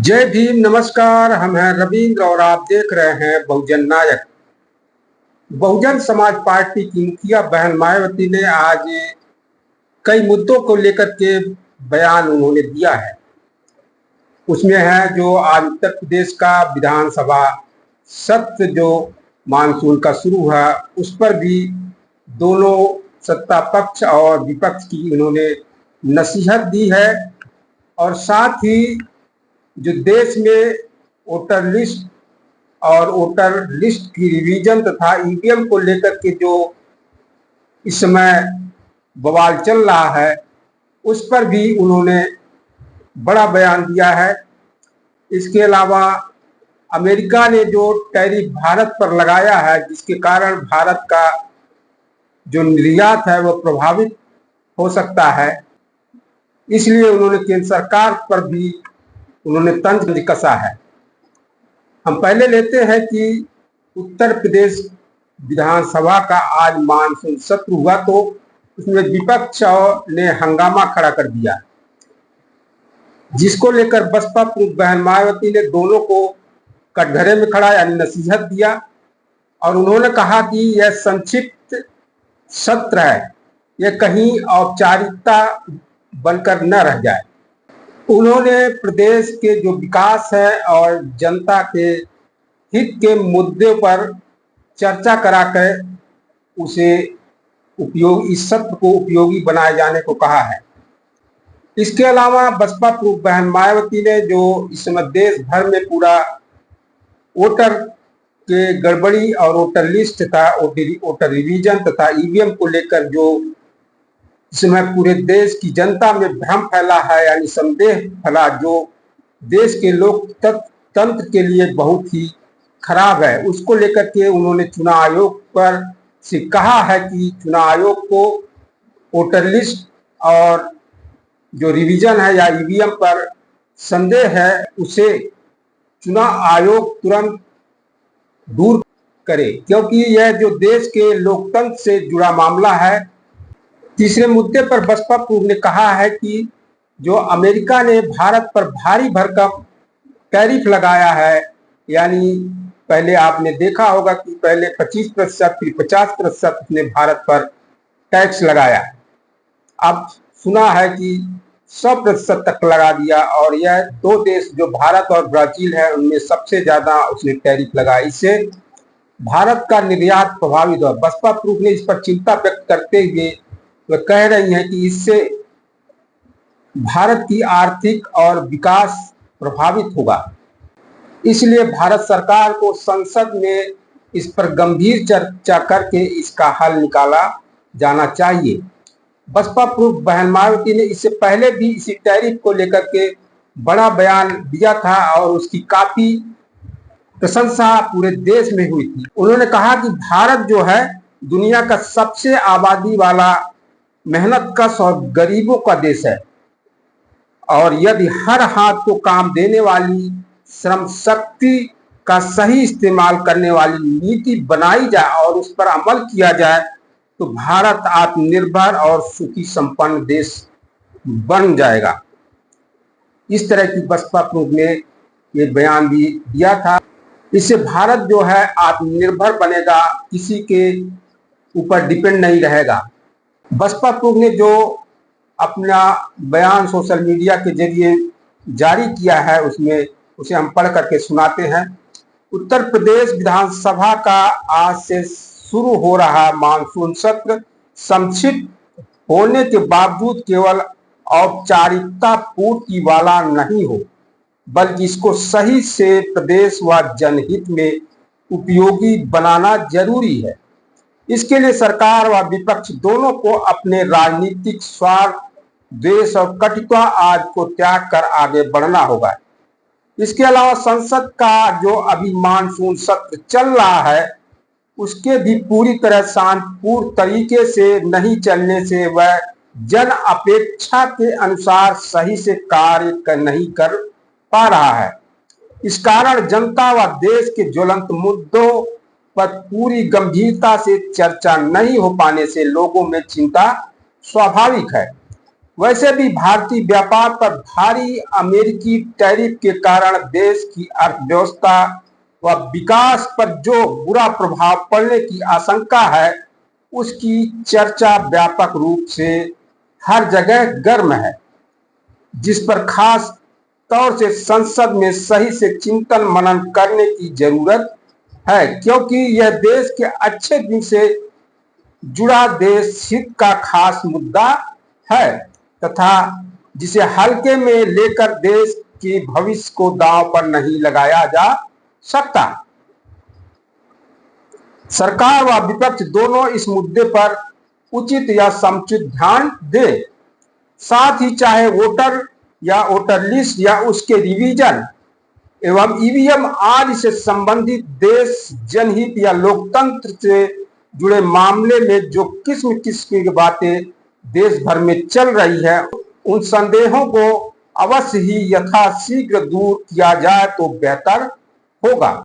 जय भीम। नमस्कार, हम हैं रविंद्र और आप देख रहे हैं बहुजन नायक। बहुजन समाज पार्टी की मुखिया बहन मायावती ने आज कई मुद्दों को लेकर के बयान उन्होंने दिया है। उसमें है जो आज उत्तर प्रदेश का विधानसभा सत्र जो मानसून का शुरू है उस पर भी दोनों सत्ता पक्ष और विपक्ष की उन्होंने नसीहत दी है। और साथ ही जो देश में वोटर लिस्ट और वोटर लिस्ट की रिवीजन तथा ईवीएम को लेकर के जो इस समय बवाल चल रहा है उस पर भी उन्होंने बड़ा बयान दिया है। इसके अलावा अमेरिका ने जो टैरिफ भारत पर लगाया है जिसके कारण भारत का जो निर्यात है वह प्रभावित हो सकता है, इसलिए उन्होंने केंद्र सरकार पर भी उन्होंने तंज कसा है। हम पहले लेते हैं कि उत्तर प्रदेश विधानसभा का आज मानसून सत्र हुआ तो उसमें विपक्ष ने हंगामा खड़ा कर दिया, जिसको लेकर बसपा प्रमुख बहन मायावती ने दोनों को कटघरे में खड़ा यानी नसीहत दिया। और उन्होंने कहा कि यह संक्षिप्त सत्र है, यह कहीं औपचारिकता बनकर न रह जाए। उन्होंने प्रदेश के जो विकास है और जनता के हित के मुद्दे पर चर्चा कराकर उसे इस सत्र को उपयोगी बनाए जाने को कहा है। इसके अलावा बसपा प्रमुख बहन मायावती ने जो इस समय देश भर में पूरा वोटर के गड़बड़ी और वोटर लिस्ट तथा वोटर रिवीजन तथा ईवीएम को लेकर जो इस समय पूरे देश की जनता में भ्रम फैला है यानी संदेह फैला, जो देश के लोकतंत्र के लिए बहुत ही खराब है, उसको लेकर के उन्होंने चुनाव आयोग पर से कहा है कि चुनाव आयोग को वोटर लिस्ट और जो रिवीजन है या ईवीएम पर संदेह है उसे चुनाव आयोग तुरंत दूर करे, क्योंकि यह जो देश के लोकतंत्र से जुड़ा मामला है। तीसरे मुद्दे पर बसपा प्रमुख ने कहा है कि जो अमेरिका ने भारत पर भारी भरकम टैरिफ लगाया है, यानी पहले आपने देखा होगा कि पहले 25% फिर 50% ने भारत पर टैक्स लगाया, अब सुना है कि 100% तक लगा दिया। और यह दो देश जो भारत और ब्राजील है उनमें सबसे ज्यादा उसने टैरिफ लगाया, इससे भारत का निर्यात प्रभावित हुआ। बसपा प्रमुख ने इस पर चिंता व्यक्त करते हुए वह कह रही हैं कि इससे भारत की आर्थिक और विकास प्रभावित होगा, इसलिए भारत सरकार को संसद में इस पर गंभीर चर्चा करके इसका हल निकाला जाना चाहिए। बसपा प्रमुख बहन मायावती ने इससे पहले भी इसी टैरिफ को लेकर के बड़ा बयान दिया था और उसकी काफी प्रशंसा पूरे देश में हुई थी। उन्होंने कहा कि भारत जो है दुनिया का सबसे आबादी वाला मेहनतकश और गरीबों का देश है, और यदि हर हाथ को काम देने वाली श्रम शक्ति का सही इस्तेमाल करने वाली नीति बनाई जाए और उस पर अमल किया जाए तो भारत आत्मनिर्भर और सुखी संपन्न देश बन जाएगा। इस तरह की बसपा प्रमुख ने ये बयान भी दिया था। इससे भारत जो है आत्मनिर्भर बनेगा, किसी के ऊपर डिपेंड नहीं रहेगा। बसपा प्रमुख ने जो अपना बयान सोशल मीडिया के जरिए जारी किया है उसमें उसे हम पढ़ करके सुनाते हैं। उत्तर प्रदेश विधानसभा का आज से शुरू हो रहा मानसून सत्र संक्षिप्त होने के बावजूद केवल औपचारिकता पूर्ति वाला नहीं हो, बल्कि इसको सही से प्रदेश व जनहित में उपयोगी बनाना जरूरी है। इसके लिए सरकार व विपक्ष दोनों को अपने राजनीतिक स्वार्थ, द्वेष और कटुता आज को त्याग कर आगे बढ़ना होगा। इसके अलावा संसद का जो अभी मानसून सत्र चल रहा है उसके भी पूरी तरह शांतिपूर्ण तरीके से नहीं चलने से वह जन अपेक्षा के अनुसार सही से कार्य नहीं कर पा रहा है। इस कारण जनता व देश के ज्वलंत मुद्दों पर पूरी गंभीरता से चर्चा नहीं हो पाने से लोगों में चिंता स्वाभाविक है। वैसे भी भारतीय व्यापार पर भारी अमेरिकी टैरिफ के कारण देश की अर्थव्यवस्था व विकास पर जो बुरा प्रभाव पड़ने की आशंका है, उसकी चर्चा व्यापक रूप से हर जगह गर्म है, जिस पर खास तौर से संसद में सही से चिंतन मनन करने की जरूरत है, क्योंकि यह देश के अच्छे दिन से जुड़ा देश हित का खास मुद्दा है तथा जिसे हल्के में लेकर देश के भविष्य को दांव पर नहीं लगाया जा सकता। सरकार व विपक्ष दोनों इस मुद्दे पर उचित या समुचित ध्यान दे। साथ ही चाहे वोटर या वोटर लिस्ट या उसके रिवीजन एवं ईवीएम आदि से संबंधित देश जनहित या लोकतंत्र से जुड़े मामले में जो किस्म किस्म की बातें देश भर में चल रही है, उन संदेहों को अवश्य ही यथाशीघ्र दूर किया जाए तो बेहतर होगा।